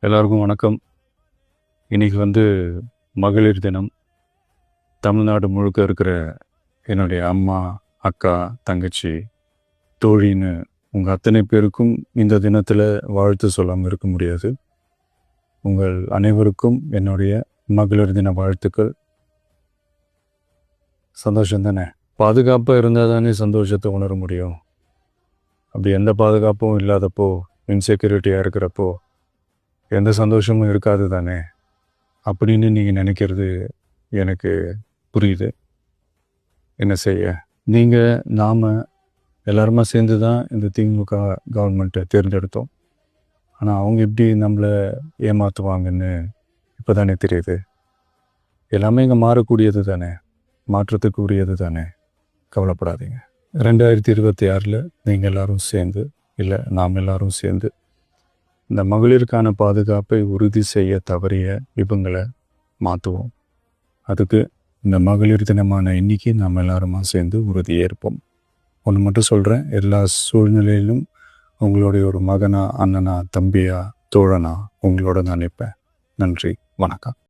எல்லாருக்கும் வணக்கம். இன்னைக்கு மகளிர் தினம். தமிழ்நாடு முழுக்க இருக்கிற என்னுடைய அம்மா, அக்கா, தங்கச்சி, தோழின்னு உங்கள் அத்தனை பேருக்கும் இந்த தினத்தில் வாழ்த்து சொல்லாமல் இருக்க முடியாது. உங்கள் அனைவருக்கும் என்னுடைய மகளிர் தின வாழ்த்துக்கள். சந்தோஷம் தானே? பாதுகாப்பாக இருந்தால் தானே சந்தோஷத்தை உணர முடியும். அப்படி எந்த பாதுகாப்பும் இல்லாதப்போ, இன்செக்யூரிட்டியாக இருக்கிறப்போ எந்த சந்தோஷமும் இருக்காது தானே அப்படின்னு நீங்கள் நினைக்கிறது எனக்கு புரியுது. என்ன செய்ய, நீங்கள் நாம் எல்லாருமா சேர்ந்து தான் இந்த திமுக கவர்மெண்ட்டை தேர்ந்தெடுத்தோம். ஆனால் அவங்க எப்படி நம்மளை ஏமாற்றுவாங்கன்னு இப்போ தானே தெரியுது. எல்லாமே இங்கே மாறக்கூடியது தானே, மாற்றத்துக்கு உரியது தானே. கவலைப்படாதீங்க. 2026 நீங்கள் எல்லாரும் சேர்ந்து, இல்லை நாம் எல்லாரும் சேர்ந்து இந்த மகளிருக்கான பாதுகாப்பை உறுதி செய்ய தவறிய இவங்களை மாற்றுவோம். அதுக்கு இந்த மகளிர் தினமான இன்னைக்கு நாம் எல்லாருமா சேர்ந்து உறுதியேற்போம். ஒன்று மட்டும் சொல்கிறேன், எல்லா சூழ்நிலையிலும் உங்களுடைய ஒரு மகனா, அண்ணனா, தம்பியா, தோழனா உங்களோட நான் நிற்பேன். நன்றி, வணக்கம்.